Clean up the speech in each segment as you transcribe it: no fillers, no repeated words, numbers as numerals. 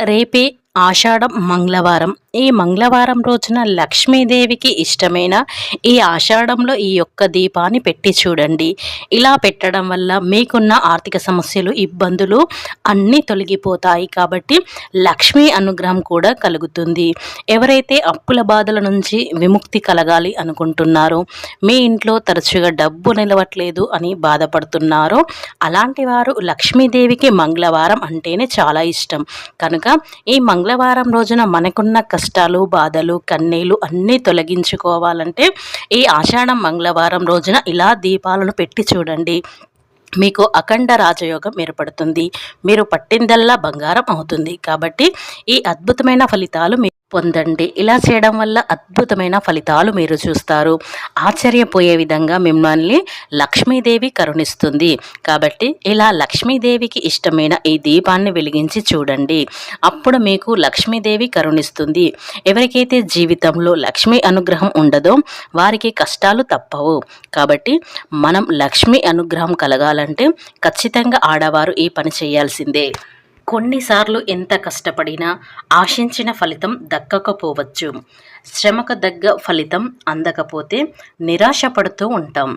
రేపే ఆషాఢం మంగళవారం. ఈ మంగళవారం రోజున లక్ష్మీదేవికి ఇష్టమైన ఈ ఆషాఢంలో ఈ యొక్క దీపాన్ని పెట్టి చూడండి. ఇలా పెట్టడం వల్ల మీకున్న ఆర్థిక సమస్యలు, ఇబ్బందులు అన్నీ తొలగిపోతాయి. కాబట్టి లక్ష్మీ అనుగ్రహం కూడా కలుగుతుంది. ఎవరైతే అప్పుల బాధల నుంచి విముక్తి కలగాలి అనుకుంటున్నారో, మీ ఇంట్లో తరచుగా డబ్బు నిలవట్లేదు అని బాధపడుతున్నారో, అలాంటి వారు లక్ష్మీదేవికి మంగళవారం అంటేనే చాలా ఇష్టం. కనుక ఈ మంగళవారం రోజున మనకున్న కష్టాలు, బాధలు, కన్నీళ్ళు అన్నీ తొలగించుకోవాలంటే ఈ ఆషాఢం మంగళవారం రోజున ఇలా దీపాలను పెట్టి చూడండి. మీకు అఖండ రాజయోగం ఏర్పడుతుంది. మీరు పట్టిందల్లా బంగారం అవుతుంది. కాబట్టి ఈ అద్భుతమైన ఫలితాలు పొందండి. ఇలా చేయడం వల్ల అద్భుతమైన ఫలితాలు మీరు చూస్తారు. ఆశ్చర్యపోయే విధంగా మిమ్మల్ని లక్ష్మీదేవి కరుణిస్తుంది. కాబట్టి ఇలా లక్ష్మీదేవికి ఇష్టమైన ఈ దీపాన్ని వెలిగించి చూడండి. అప్పుడు మీకు లక్ష్మీదేవి కరుణిస్తుంది. ఎవరికైతే జీవితంలో లక్ష్మీ అనుగ్రహం ఉండదో వారికి కష్టాలు తప్పవు. కాబట్టి మనం లక్ష్మీ అనుగ్రహం కలగాలంటే ఖచ్చితంగా ఆడవారు ఈ పని చేయాల్సిందే. కొన్నిసార్లు ఎంత కష్టపడినా ఆశించిన ఫలితం దక్కకపోవచ్చు. శ్రమకు దగ్గ ఫలితం అందకపోతే నిరాశపడుతూ ఉంటాం.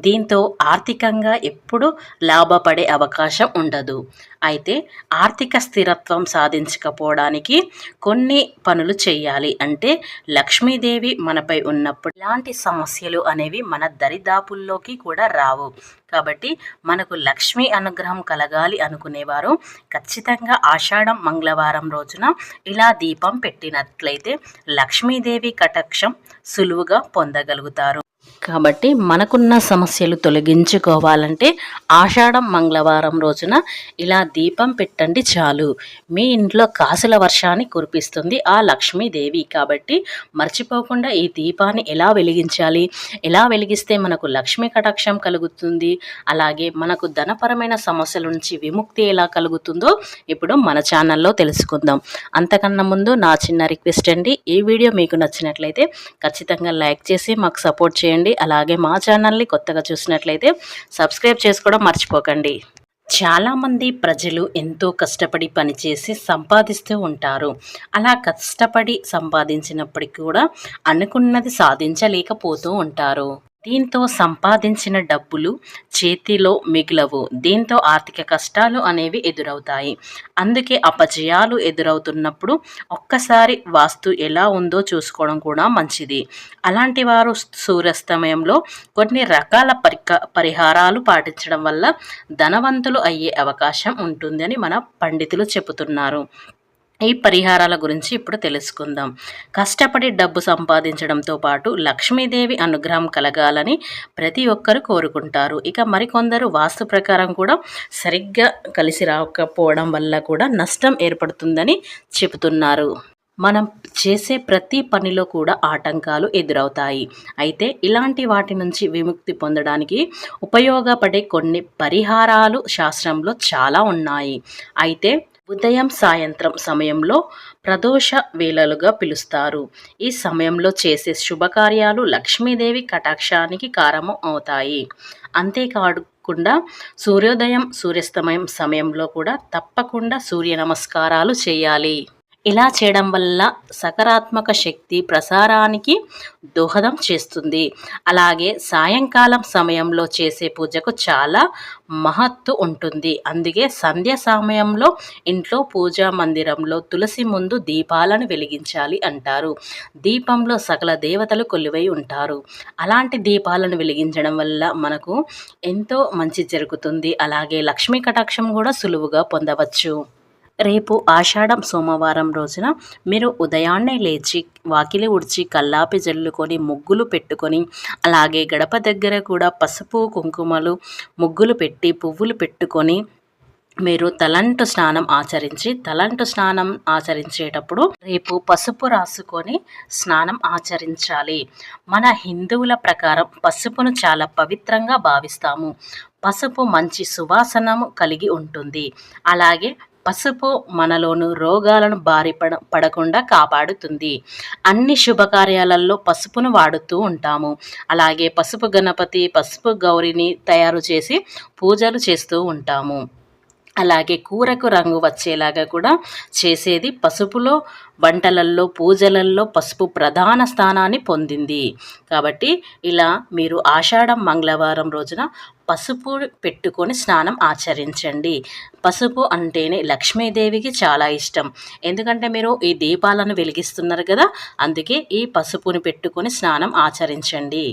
దీంతో ఆర్థికంగా ఎప్పుడూ లాభపడే అవకాశం ఉండదు. అయితే ఆర్థిక స్థిరత్వం సాధించకపోవడానికి కొన్ని పనులు చేయాలి. అంటే లక్ష్మీదేవి మనపై ఉన్నప్పుడు ఇలాంటి సమస్యలు అనేవి మన దరిదాపుల్లోకి కూడా రావు. కాబట్టి మనకు లక్ష్మీ అనుగ్రహం కలగాలి అనుకునేవారు ఖచ్చితంగా ఆషాఢం మంగళవారం రోజున ఇలా దీపం పెట్టినట్లయితే లక్ష్మీదేవి కటాక్షం సులువుగా పొందగలుగుతారు. కాబట్టి మనకున్న సమస్యలు తొలగించుకోవాలంటే ఆషాఢం మంగళవారం రోజున ఇలా దీపం పెట్టండి చాలు. మీ ఇంట్లో కాసుల వర్షాన్ని కురిపిస్తుంది ఆ లక్ష్మీదేవి. కాబట్టి మర్చిపోకుండా ఈ దీపాన్ని ఎలా వెలిగించాలి, ఎలా వెలిగిస్తే మనకు లక్ష్మీ కటాక్షం కలుగుతుంది, అలాగే మనకు ధనపరమైన సమస్యల నుంచి విముక్తి ఎలా కలుగుతుందో ఇప్పుడు మన ఛానల్లో తెలుసుకుందాం. అంతకన్నా ముందు నా చిన్న రిక్వెస్ట్ అండి, ఈ వీడియో మీకు నచ్చినట్లయితే ఖచ్చితంగా లైక్ చేసి మాకు సపోర్ట్ చేయండి. అలాగే మా ఛానల్ని కొత్తగా చూసినట్లయితే సబ్స్క్రైబ్ చేసుకోవడం మర్చిపోకండి. చాలామంది ప్రజలు ఎంతో కష్టపడి పనిచేసి సంపాదిస్తూ ఉంటారు. అలా కష్టపడి సంపాదించినప్పటికీ కూడా అనుకున్నది సాధించలేకపోతూ ఉంటారు. దీంతో సంపాదించిన డబ్బులు చేతిలో మిగలవు. దీంతో ఆర్థిక కష్టాలు అనేవి ఎదురవుతాయి. అందుకే అపజయాలు ఎదురవుతున్నప్పుడు ఒక్కసారి వాస్తు ఎలా ఉందో చూసుకోవడం కూడా మంచిది. అలాంటి వారు సూర్యాస్తమయంలో కొన్ని రకాల పరిహారాలు పాటించడం వల్ల ధనవంతులు అయ్యే అవకాశం ఉంటుందని మన పండితులు చెబుతున్నారు. ఈ పరిహారాల గురించి ఇప్పుడు తెలుసుకుందాం. కష్టపడి డబ్బు సంపాదించడంతో పాటు లక్ష్మీదేవి అనుగ్రహం కలగాలని ప్రతి ఒక్కరు కోరుకుంటారు. ఇక మరికొందరు వాస్తు ప్రకారం కూడా సరిగ్గా కలిసి రాకపోవడం వల్ల కూడా నష్టం ఏర్పడుతుందని చెబుతున్నారు. మనం చేసే ప్రతి పనిలో కూడా ఆటంకాలు ఎదురవుతాయి. అయితే ఇలాంటి వాటి నుంచి విముక్తి పొందడానికి ఉపయోగపడే కొన్ని పరిహారాలు శాస్త్రంలో చాలా ఉన్నాయి. అయితే ఉదయం సాయంత్రం సమయంలో ప్రదోష వేళలుగా పిలుస్తారు. ఈ సమయంలో చేసే శుభకార్యాలు లక్ష్మీదేవి కటాక్షానికి కారణం అవుతాయి. అంతేకాకుండా సూర్యోదయం సూర్యాస్తమయం సమయంలో కూడా తప్పకుండా సూర్య నమస్కారాలు చేయాలి. ఇలా చేయడం వల్ల సకారాత్మక శక్తి ప్రసారానికి దోహదం చేస్తుంది. అలాగే సాయంకాలం సమయంలో చేసే పూజకు చాలా మహత్తు ఉంటుంది. అందుకే సంధ్య సమయంలో ఇంట్లో పూజా మందిరంలో తులసి ముందు దీపాలను వెలిగించాలి అంటారు. దీపంలో సకల దేవతలు కొలువై ఉంటారు. అలాంటి దీపాలను వెలిగించడం వల్ల మనకు ఎంతో మంచి జరుగుతుంది. అలాగే లక్ష్మీ కటాక్షం కూడా సులువుగా పొందవచ్చు. రేపు ఆషాఢం సోమవారం రోజున మీరు ఉదయాన్నే లేచి వాకిలి ఉడిచి కల్లాపి జల్లుకొని ముగ్గులు పెట్టుకొని, అలాగే గడప దగ్గర కూడా పసుపు కుంకుమలు ముగ్గులు పెట్టి పువ్వులు పెట్టుకొని మీరు తలంటు స్నానం ఆచరించేటప్పుడు రేపు పసుపు రాసుకొని స్నానం ఆచరించాలి. మన హిందువుల ప్రకారం పసుపును చాలా పవిత్రంగా భావిస్తాము. పసుపు మంచి సువాసనము కలిగి ఉంటుంది. అలాగే పసుపు మనలోను రోగాలను పడకుండా కాపాడుతుంది. అన్ని శుభకార్యాలలో పసుపును వాడుతూ ఉంటాము. అలాగే పసుపు గణపతి, పసుపు గౌరిని తయారు చేసి పూజలు చేస్తూ ఉంటాము. అలాగే కూరకు రంగు వచ్చేలాగా కూడా చేసేది పసుపులో. వంటలల్లో, పూజలల్లో పసుపు ప్రధాన స్థానాన్ని పొందింది. కాబట్టి ఇలా మీరు ఆషాఢం మంగళవారం రోజున పసుపు పెట్టుకొని స్నానం ఆచరించండి. పసుపు అంటేనే లక్ష్మీదేవికి చాలా ఇష్టం. ఎందుకంటే మీరు ఈ దీపాలను వెలిగిస్తున్నారు కదా, అందుకే ఈ పసుపుని పెట్టుకొని స్నానం ఆచరించండి.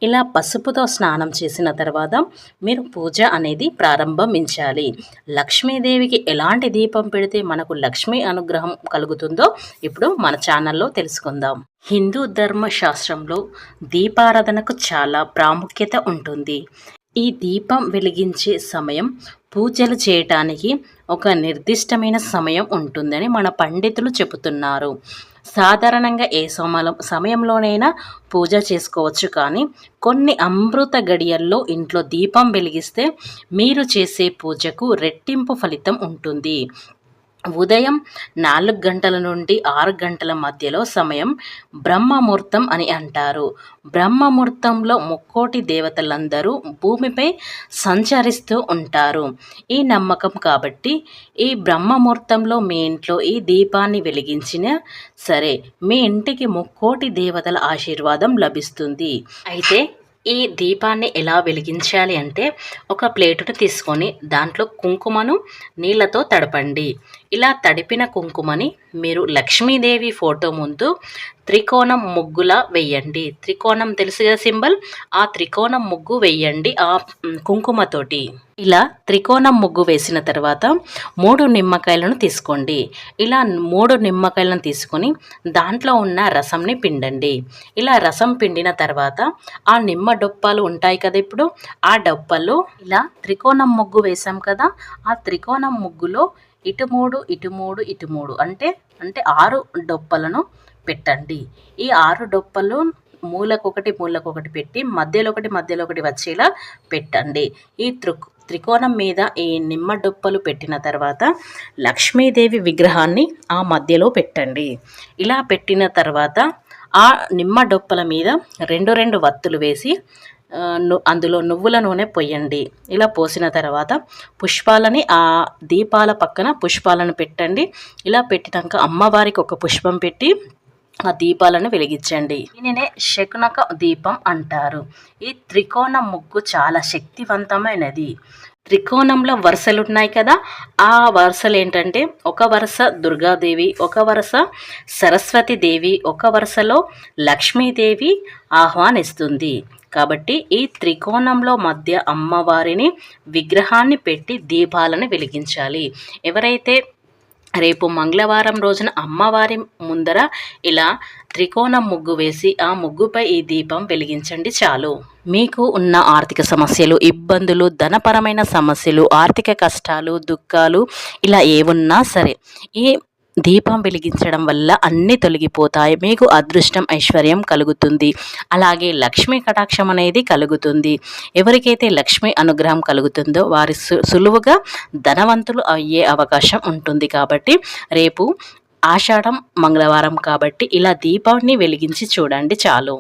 ఇలా పసుపుతో స్నానం చేసిన తర్వాత మీరు పూజ అనేది ప్రారంభించాలి. లక్ష్మీదేవికి ఎలాంటి దీపం పెడితే మనకు లక్ష్మీ అనుగ్రహం కలుగుతుందో ఇప్పుడు మన ఛానల్లో తెలుసుకుందాం. హిందూ ధర్మశాస్త్రంలో దీపారాధనకు చాలా ప్రాముఖ్యత ఉంటుంది. ఈ దీపం వెలిగించే సమయం పూజలు చేయటానికి ఒక నిర్దిష్టమైన సమయం ఉంటుందని మన పండితులు చెబుతున్నారు. సాధారణంగా ఏ సమయంలోనైనా పూజ చేసుకోవచ్చు, కానీ కొన్ని అమృత గడియల్లో ఇంట్లో దీపం వెలిగిస్తే మీరు చేసే పూజకు రెట్టింపు ఫలితం ఉంటుంది. ఉదయం 4 గంటల నుండి 6 గంటల మధ్యలో సమయం బ్రహ్మముహూర్తం అని అంటారు. బ్రహ్మముహూర్తంలో ముక్కోటి దేవతలందరూ భూమిపై సంచరిస్తూ ఉంటారు. ఈ నమ్మకం కాబట్టి ఈ బ్రహ్మముహూర్తంలో మీ ఇంట్లో ఈ దీపాన్ని వెలిగించినా సరే మీ ఇంటికి ముక్కోటి దేవతల ఆశీర్వాదం లభిస్తుంది. అయితే ఈ దీపాన్ని ఎలా వెలిగించాలి అంటే, ఒక ప్లేటును తీసుకొని దాంట్లో కుంకుమను నీళ్ళతో తడపండి. ఇలా తడిపిన కుంకుమని మీరు లక్ష్మీదేవి ఫోటో ముందు త్రికోణం ముగ్గులా వెయ్యండి. త్రికోణం తెలుసు కదా సింబల్, ఆ త్రికోణం ముగ్గు వెయ్యండి ఆ కుంకుమతోటి. ఇలా త్రికోణం ముగ్గు వేసిన తర్వాత 3 నిమ్మకాయలను తీసుకోండి. ఇలా 3 నిమ్మకాయలను తీసుకొని దాంట్లో ఉన్న రసంని పిండండి. ఇలా రసం పిండిన తర్వాత ఆ నిమ్మ డొప్పాలు ఉంటాయి కదా, ఇప్పుడు ఆ డొప్పల్లో ఇలా త్రికోణం ముగ్గు వేసాం కదా, ఆ త్రికోణం ముగ్గులో ఇటు 3 ఇటు 3 ఇటు 3 అంటే 6 డొప్పలను పెట్టండి. ఈ 6 డొప్పలు మూలకొకటి పెట్టి మధ్యలో ఒకటి వచ్చేలా పెట్టండి. ఈ త్రికోణం మీద ఈ నిమ్మ డొప్పలు పెట్టిన తర్వాత లక్ష్మీదేవి విగ్రహాన్ని ఆ మధ్యలో పెట్టండి. ఇలా పెట్టిన తర్వాత ఆ నిమ్మ డొప్పల మీద 2 వత్తులు వేసి అందులో నువ్వుల నూనె పొయ్యండి. ఇలా పోసిన తర్వాత పుష్పాలని ఆ దీపాల పక్కన పుష్పాలను పెట్టండి. ఇలా పెట్టినాక అమ్మవారికి ఒక పుష్పం పెట్టి ఆ దీపాలను వెలిగించండి. దీనినే శకునక దీపం అంటారు. ఈ త్రికోణ ముగ్గు చాలా శక్తివంతమైనది. త్రికోణంలో వరుసలు ఉన్నాయి కదా, ఆ వరుసలు ఏంటంటే, ఒక వరుస దుర్గాదేవి, ఒక వరుస సరస్వతీదేవి, ఒక వరుసలో లక్ష్మీదేవి ఆహ్వానిస్తుంది. కాబట్టి ఈ త్రికోణంలో మధ్య అమ్మవారిని విగ్రహాన్ని పెట్టి దీపాలను వెలిగించాలి. ఎవరైతే రేపు మంగళవారం రోజున అమ్మవారి ముందర ఇలా త్రికోణం ముగ్గు వేసి ఆ ముగ్గుపై ఈ దీపం వెలిగించండి చాలు. మీకు ఉన్న ఆర్థిక సమస్యలు, ఇబ్బందులు, ధనపరమైన సమస్యలు, ఆర్థిక కష్టాలు, దుఃఖాలు ఇలా ఏవున్నా సరే ఈ దీపం వెలిగించడం వల్ల అన్నీ తొలగిపోతాయి. మీకు అదృష్టం, ఐశ్వర్యం కలుగుతుంది. అలాగే లక్ష్మీ కటాక్షం అనేది కలుగుతుంది. ఎవరికైతే లక్ష్మీ అనుగ్రహం కలుగుతుందో వారి సులువుగా ధనవంతులు అయ్యే అవకాశం ఉంటుంది. కాబట్టి రేపు ఆషాఢం మంగళవారం కాబట్టి ఇలా దీపాన్ని వెలిగించి చూడండి చాలు.